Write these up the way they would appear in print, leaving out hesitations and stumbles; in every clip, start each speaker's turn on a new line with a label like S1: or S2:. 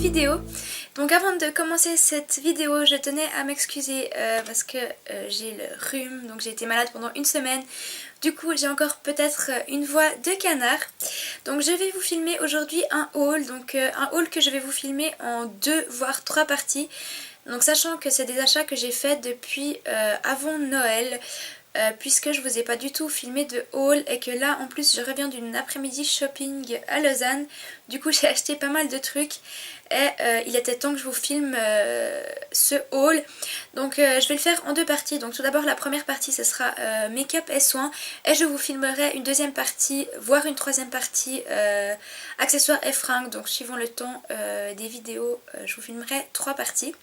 S1: vidéo. Donc avant de commencer cette vidéo, je tenais à m'excuser parce que j'ai le rhume, donc j'ai été malade pendant une semaine. Du coup j'ai encore peut-être une voix de canard. Donc je vais vous filmer aujourd'hui un haul, un haul que je vais vous filmer en 2 voire 3 parties. Donc sachant que c'est des achats que j'ai faits depuis avant Noël. Puisque je vous ai pas du tout filmé de haul et que là en plus je reviens d'une après-midi shopping à Lausanne. Du coup j'ai acheté pas mal de trucs et il était temps que je vous filme ce haul. Donc je vais le faire en 2 parties. Donc tout d'abord la première partie ce sera make-up et soins et je vous filmerai une deuxième partie, voire une troisième partie accessoires et fringues. Donc suivant le temps des vidéos je vous filmerai 3 parties.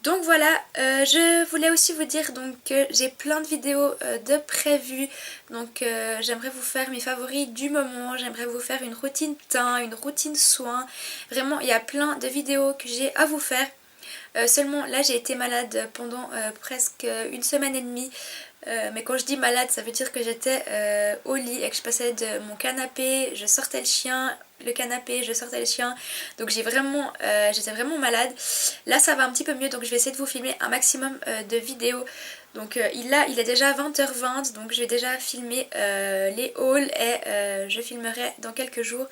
S1: Donc voilà, je voulais aussi vous dire que j'ai plein de vidéos de prévues. Donc j'aimerais vous faire mes favoris du moment, j'aimerais vous faire une routine teint, une routine soin. Vraiment, il y a plein de vidéos que j'ai à vous faire. Seulement là j'ai été malade pendant presque une semaine et demie. Mais quand je dis malade, ça veut dire que j'étais au lit et que je passais de mon canapé, je sortais le chien, le canapé, je sortais le chien. Donc j'étais vraiment malade. Là ça va un petit peu mieux, donc je vais essayer de vous filmer un maximum de vidéos. Donc il est déjà 20h20, donc je vais déjà filmer les hauls et je filmerai dans quelques jours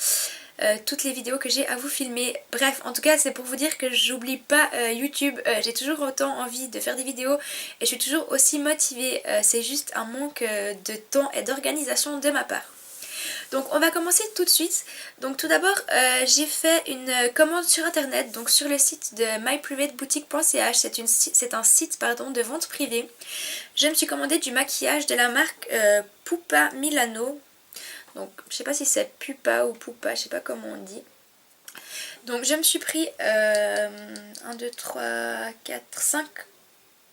S1: toutes les vidéos que j'ai à vous filmer. Bref, en tout cas c'est pour vous dire que j'oublie pas YouTube. J'ai toujours autant envie de faire des vidéos et je suis toujours aussi motivée. C'est juste un manque de temps et d'organisation de ma part. Donc on va commencer tout de suite. Donc tout d'abord j'ai fait une commande sur internet, donc sur le site de myprivateboutique.ch. C'est un site de vente privée. Je me suis commandé du maquillage de la marque Pupa Milano. Donc je sais pas si c'est Pupa ou Pupa, je sais pas comment on dit. Donc je me suis pris 1, 2, 3, 4, 5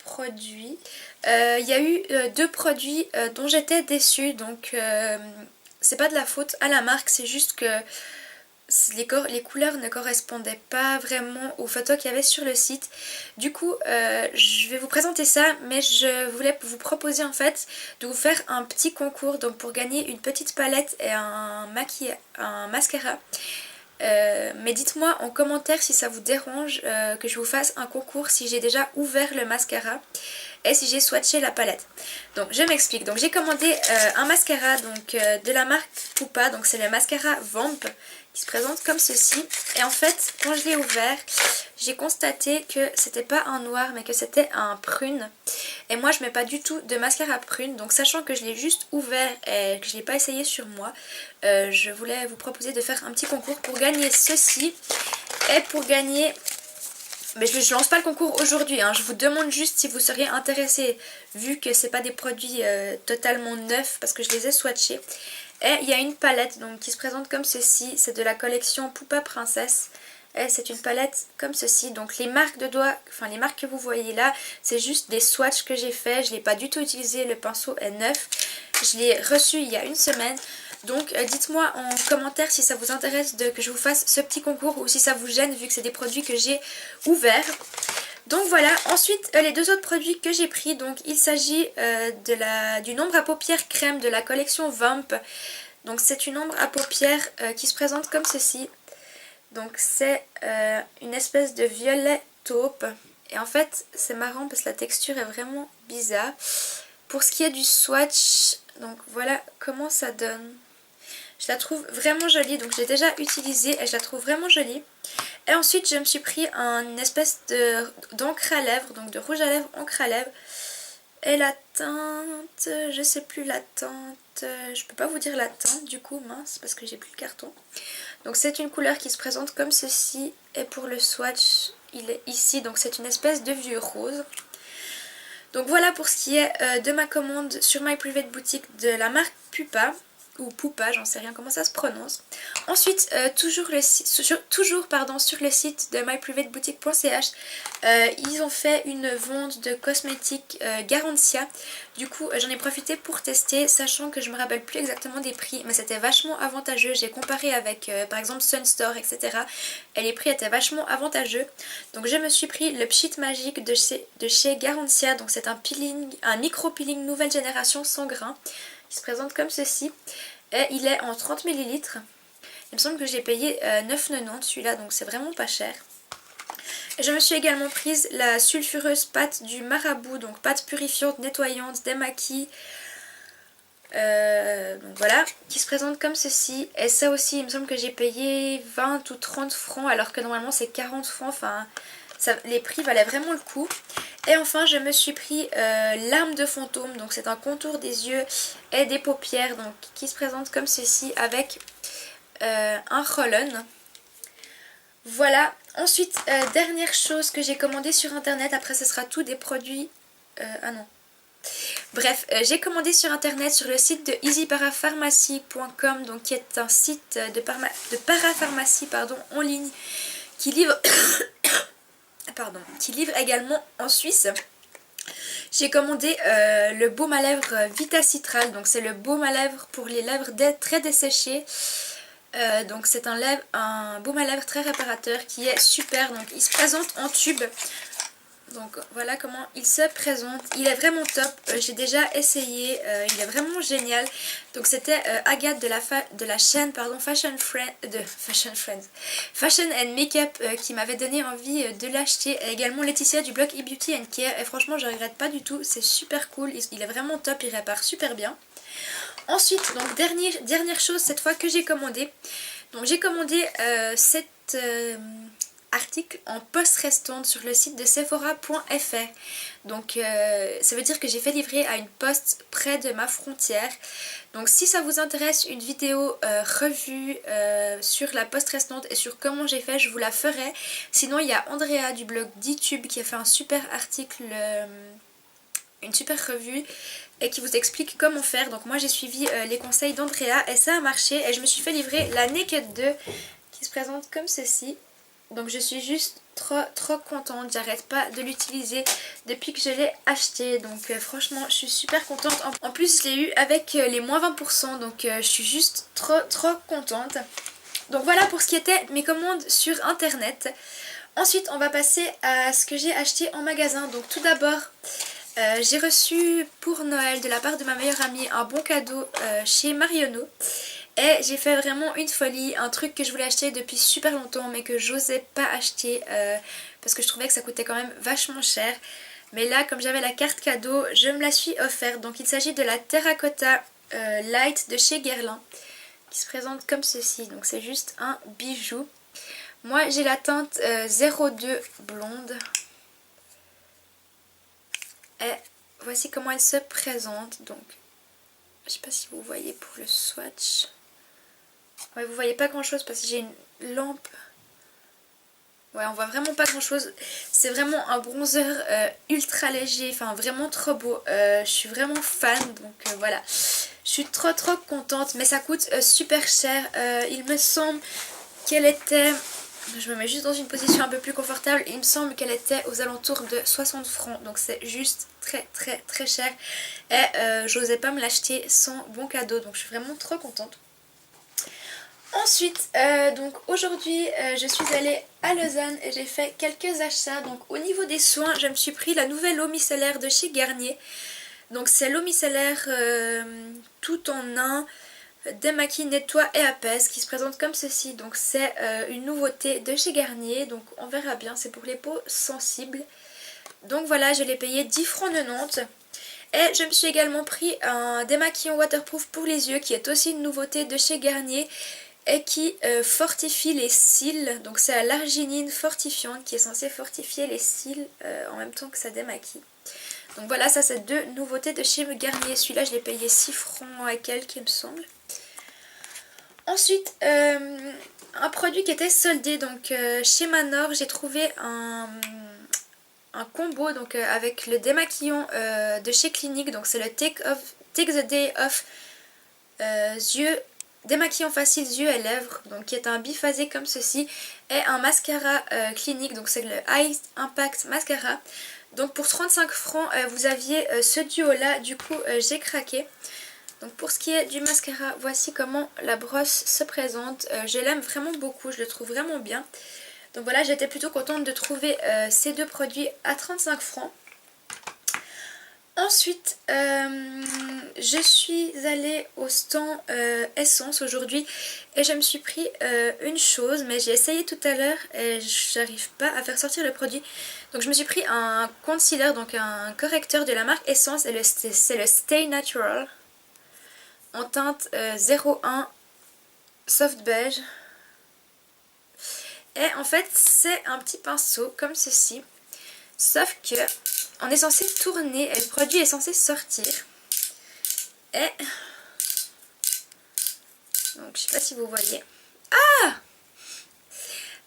S1: produits. Il y a eu 2 produits dont j'étais déçue, donc c'est pas de la faute à la marque, c'est juste que les couleurs ne correspondaient pas vraiment aux photos qu'il y avait sur le site. Du coup je vais vous présenter ça, mais je voulais vous proposer en fait de vous faire un petit concours, donc pour gagner une petite palette et un mascara. Mais dites-moi en commentaire si ça vous dérange que je vous fasse un concours, si j'ai déjà ouvert le mascara et si j'ai swatché la palette. Donc je m'explique. Donc j'ai commandé un mascara de la marque Pupa, donc c'est le mascara Vamp qui se présente comme ceci. Et en fait quand je l'ai ouvert, j'ai constaté que c'était pas un noir mais que c'était un prune. Et moi je mets pas du tout de mascara prune, donc sachant que je l'ai juste ouvert et que je l'ai pas essayé sur moi, je voulais vous proposer de faire un petit concours pour gagner ceci. Et pour gagner, mais je lance pas le concours aujourd'hui, hein. Je vous demande juste si vous seriez intéressé, vu que c'est pas des produits totalement neufs parce que je les ai swatchés. Et il y a une palette qui se présente comme ceci, c'est de la collection Pupa Princesse. Et c'est une palette comme ceci. Donc les marques de doigts, enfin les marques que vous voyez là, c'est juste des swatchs que j'ai fait. Je ne l'ai pas du tout utilisé, le pinceau est neuf. Je l'ai reçu il y a une semaine. Donc dites-moi en commentaire si ça vous intéresse que je vous fasse ce petit concours ou si ça vous gêne vu que c'est des produits que j'ai ouverts. Donc voilà, ensuite les 2 autres produits que j'ai pris, donc il s'agit du ombre à paupières crème de la collection Vamp. Donc c'est une ombre à paupières qui se présente comme ceci. Donc c'est une espèce de violet taupe. Et en fait c'est marrant parce que la texture est vraiment bizarre. Pour ce qui est du swatch, donc voilà comment ça donne. Je la trouve vraiment jolie, donc je l'ai déjà utilisée et je la trouve vraiment jolie. Et ensuite je me suis pris une espèce d'encre à lèvres, donc de rouge à lèvres encre à lèvres. Et la teinte, je sais plus la teinte, je peux pas vous dire la teinte du coup, mince, parce que j'ai plus le carton. Donc c'est une couleur qui se présente comme ceci, et pour le swatch il est ici, donc c'est une espèce de vieux rose. Donc voilà pour ce qui est de ma commande sur My Private Boutique de la marque Pupa. Ou Pupa, j'en sais rien comment ça se prononce. Ensuite, toujours sur le site de myprivateboutique.ch, ils ont fait une vente de cosmétiques Garantia. Du coup, j'en ai profité pour tester, sachant que je me rappelle plus exactement des prix, mais c'était vachement avantageux. J'ai comparé avec par exemple Sunstore, etc. Et les prix étaient vachement avantageux. Donc je me suis pris le Pchit Magique de chez Garantia. Donc c'est un micro peeling nouvelle génération sans grains. Il se présente comme ceci et il est en 30 ml. Il me semble que j'ai payé 9,90 celui-là, donc c'est vraiment pas cher. Et je me suis également prise la sulfureuse pâte du Marabout, donc pâte purifiante, nettoyante, démaquille. Donc voilà, qui se présente comme ceci. Et ça aussi, il me semble que j'ai payé 20 ou 30 francs, alors que normalement c'est 40 francs. Enfin, les prix valaient vraiment le coup. Et enfin, je me suis pris l'arme de fantôme. Donc c'est un contour des yeux et des paupières, donc qui se présente comme ceci avec un roll-on. Voilà. Ensuite, dernière chose que j'ai commandé sur internet. Après, ce sera tout des produits. Ah non. Bref, j'ai commandé sur internet sur le site de easyparapharmacy.com, donc qui est un site de parapharmacie en ligne qui livre qui livre également en Suisse. J'ai commandé le baume à lèvres Vitacitral, donc c'est le baume à lèvres pour les lèvres très desséchées. Donc c'est un baume à lèvres très réparateur qui est super, donc il se présente en tube. Donc voilà comment il se présente. Il est vraiment top. J'ai déjà essayé. Il est vraiment génial. Donc c'était Agathe de la chaîne Fashion and Makeup qui m'avait donné envie de l'acheter. Et également Laetitia du blog eBeauty and Care. Et franchement je regrette pas du tout. C'est super cool. Il est vraiment top. Il répare super bien. Ensuite, donc dernière chose cette fois que j'ai commandé. Donc j'ai commandé cette article en poste restante sur le site de sephora.fr. Donc ça veut dire que j'ai fait livrer à une poste près de ma frontière. Donc si ça vous intéresse une vidéo revue sur la poste restante et sur comment j'ai fait, je vous la ferai. Sinon il y a Andrea du blog DTube qui a fait un super article, une super revue et qui vous explique comment faire. Donc moi j'ai suivi les conseils d'Andrea et ça a marché et je me suis fait livrer la Naked 2 qui se présente comme ceci. Donc je suis juste trop contente, j'arrête pas de l'utiliser depuis que je l'ai acheté. Donc franchement je suis super contente. En plus je l'ai eu avec les moins 20%, donc je suis juste trop contente. Donc voilà pour ce qui était mes commandes sur internet. Ensuite on va passer à ce que j'ai acheté en magasin. Donc tout d'abord j'ai reçu pour Noël de la part de ma meilleure amie un bon cadeau chez Marionneau. Et j'ai fait vraiment une folie, un truc que je voulais acheter depuis super longtemps mais que j'osais pas acheter parce que je trouvais que ça coûtait quand même vachement cher. Mais là comme j'avais la carte cadeau, je me la suis offerte. Donc il s'agit de la Terracotta Light de chez Guerlain qui se présente comme ceci. Donc c'est juste un bijou. Moi j'ai la teinte 02 blonde. Et voici comment elle se présente. Donc je sais pas si vous voyez pour le swatch. Ouais, vous voyez pas grand chose parce que j'ai une lampe. Ouais, on voit vraiment pas grand chose. C'est vraiment un bronzer ultra léger, enfin vraiment trop beau. Je suis vraiment fan, donc voilà. Je suis trop contente, mais ça coûte super cher. Il me semble qu'elle était... Je me mets juste dans une position un peu plus confortable. Il me semble qu'elle était aux alentours de 60 francs. Donc c'est juste très cher. Et j'osais pas me l'acheter sans bon cadeau. Donc je suis vraiment trop contente. Ensuite, donc aujourd'hui je suis allée à Lausanne et j'ai fait quelques achats. Donc au niveau des soins, je me suis pris la nouvelle eau micellaire de chez Garnier. Donc c'est l'eau micellaire tout en un, démaquille, nettoie et apaise, qui se présente comme ceci. Donc c'est une nouveauté de chez Garnier, donc on verra bien, c'est pour les peaux sensibles. Donc voilà, je l'ai payé 10 francs 90. Et je me suis également pris un démaquillant waterproof pour les yeux qui est aussi une nouveauté de chez Garnier et qui fortifie les cils. Donc c'est l'arginine fortifiante qui est censée fortifier les cils en même temps que ça démaquille. Donc voilà, ça c'est deux nouveautés de chez Garnier. Celui-là je l'ai payé 6 francs à quelques il me semble. Ensuite un produit qui était soldé. Donc chez Manor j'ai trouvé un combo donc, avec le démaquillant de chez Clinique. Donc c'est le Take the Day Off yeux, démaquillant facile yeux et lèvres, donc qui est un biphasé comme ceci, et un mascara Clinique, donc c'est le High Impact Mascara. Donc pour 35 francs vous aviez ce duo là, du coup j'ai craqué. Donc pour ce qui est du mascara, voici comment la brosse se présente. Je l'aime vraiment beaucoup, je le trouve vraiment bien. Donc voilà, j'étais plutôt contente de trouver ces deux produits à 35 francs. Ensuite, je suis allée au stand Essence aujourd'hui et je me suis pris une chose, mais j'ai essayé tout à l'heure et j'arrive pas à faire sortir le produit. Donc je me suis pris un concealer, donc un correcteur de la marque Essence, et c'est le Stay Natural en teinte 01 soft beige. Et en fait c'est un petit pinceau comme ceci, sauf que on est censé tourner et le produit est censé sortir. Et donc je sais pas si vous voyez. Ah!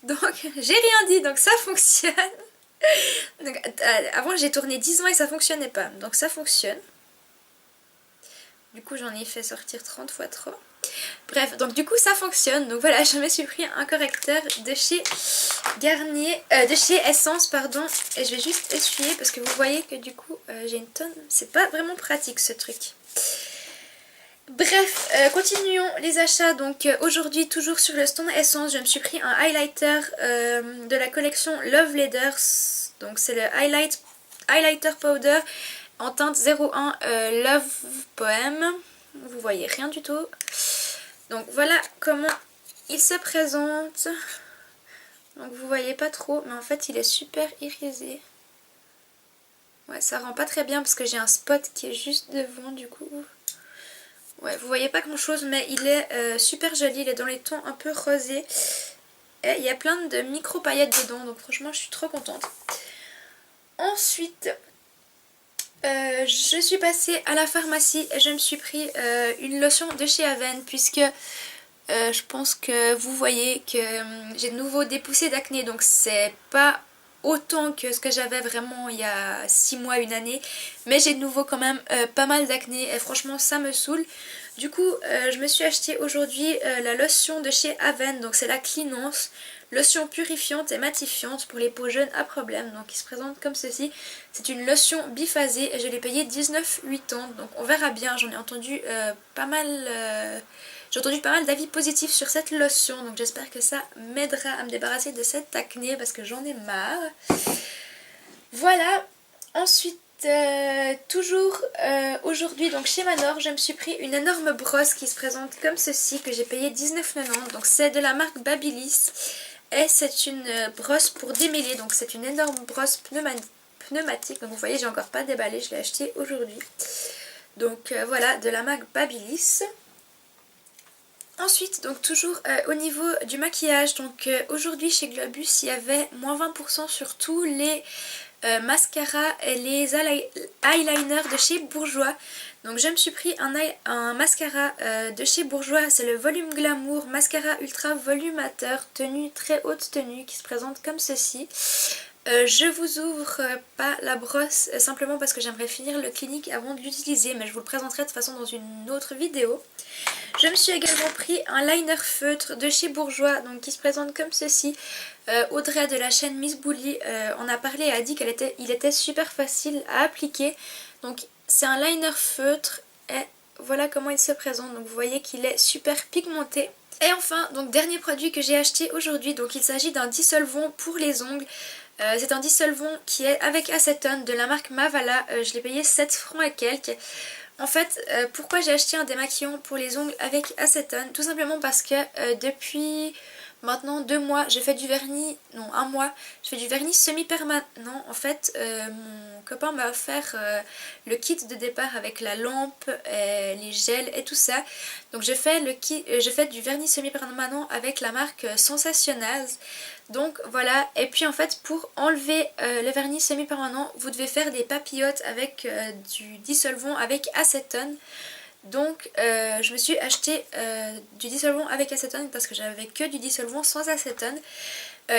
S1: Donc j'ai rien dit, donc ça fonctionne. Donc, avant j'ai tourné 10 ans et ça fonctionnait pas, donc ça fonctionne. Du coup j'en ai fait sortir 30 fois trop. Bref, donc du coup ça fonctionne. Donc voilà, je me suis pris un correcteur de chez Garnier, de chez Essence pardon. Et je vais juste essuyer parce que vous voyez que du coup j'ai une tonne. C'est pas vraiment pratique ce truc. Bref, continuons les achats. Donc aujourd'hui, toujours sur le stand Essence, je me suis pris un highlighter de la collection Love Letters. Donc c'est le highlighter powder en teinte 01 Love Poem. Vous voyez rien du tout. Donc voilà comment il se présente. Donc vous voyez pas trop, mais en fait il est super irisé. Ouais, ça rend pas très bien parce que j'ai un spot qui est juste devant du coup. Ouais, vous voyez pas grand chose, mais il est super joli, il est dans les tons un peu rosés. Et il y a plein de micro paillettes dedans, donc franchement je suis trop contente. Ensuite, je suis passée à la pharmacie et je me suis pris une lotion de chez Aven, puisque je pense que vous voyez que j'ai de nouveau des poussées d'acné, donc c'est pas autant que ce que j'avais vraiment il y a 6 mois, une année, mais j'ai de nouveau quand même pas mal d'acné et franchement ça me saoule. Du coup je me suis acheté aujourd'hui la lotion de chez Aven, donc c'est la Cleanance, lotion purifiante et matifiante pour les peaux jeunes à problème, donc il se présente comme ceci. C'est une lotion biphasée et je l'ai payée 19,80 €, donc on verra bien. J'en ai entendu pas mal... J'ai entendu pas mal d'avis positifs sur cette lotion, donc j'espère que ça m'aidera à me débarrasser de cette acné parce que j'en ai marre. Voilà, ensuite toujours aujourd'hui donc chez Manor, je me suis pris une énorme brosse qui se présente comme ceci, que j'ai payé 19,90 €. Donc c'est de la marque Babyliss et c'est une brosse pour démêler, donc c'est une énorme brosse pneumatique. Donc vous voyez, j'ai encore pas déballé, je l'ai acheté aujourd'hui. Donc voilà, de la marque Babyliss. Ensuite, donc toujours au niveau du maquillage, donc aujourd'hui chez Globus il y avait moins 20% sur tous les mascaras et les eyeliners de chez Bourjois. Donc je me suis pris un mascara de chez Bourjois, c'est le Volume Glamour Mascara Ultra Volumateur, tenue très haute tenue, qui se présente comme ceci. Je vous ouvre pas la brosse simplement parce que j'aimerais finir le clinique avant de l'utiliser, mais je vous le présenterai de toute façon dans une autre vidéo. Je me suis également pris un liner feutre de chez Bourjois, donc qui se présente comme ceci. Audrey de la chaîne Miss Bully en a parlé et a dit qu'il était super facile à appliquer. Donc c'est un liner feutre et voilà comment il se présente. Donc vous voyez qu'il est super pigmenté. Et enfin, donc dernier produit que j'ai acheté aujourd'hui, donc il s'agit d'un dissolvant pour les ongles. C'est un dissolvant qui est avec acétone de la marque Mavala. Je l'ai payé 7 francs et quelques. En fait, pourquoi j'ai acheté un démaquillant pour les ongles avec acétone? Tout simplement parce que depuis maintenant 2 mois, j'ai fait du vernis, non 1 mois, je fais du vernis semi-permanent. En fait, mon copain m'a offert le kit de départ avec la lampe, les gels et tout ça. Donc j'ai fait du vernis semi-permanent avec la marque Sensationnaz. Donc voilà, et puis en fait pour enlever le vernis semi-permanent, vous devez faire des papillotes avec du dissolvant avec acétone. Donc je me suis acheté du dissolvant avec acétone parce que j'avais que du dissolvant sans acétone.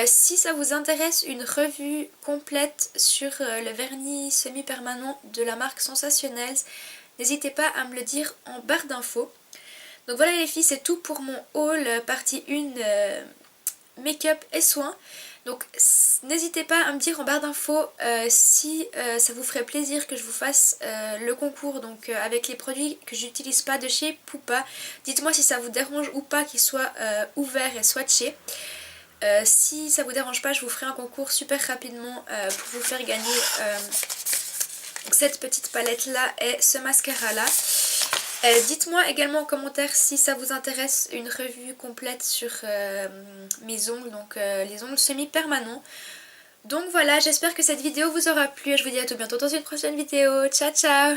S1: Si ça vous intéresse, une revue complète sur le vernis semi-permanent de la marque Sensationnels, n'hésitez pas à me le dire en barre d'infos. Donc voilà les filles, c'est tout pour mon haul partie 1 make-up et soins. Donc n'hésitez pas à me dire en barre d'infos si ça vous ferait plaisir que je vous fasse le concours donc avec les produits que j'utilise pas de chez Pupa. Dites-moi si ça vous dérange ou pas qu'ils soient ouverts et swatchés. Si ça vous dérange pas, je vous ferai un concours super rapidement pour vous faire gagner donc cette petite palette là et ce mascara là. Dites-moi également en commentaire si ça vous intéresse une revue complète sur mes ongles, donc les ongles semi-permanents. Donc voilà, j'espère que cette vidéo vous aura plu et je vous dis à tout bientôt dans une prochaine vidéo. Ciao ciao!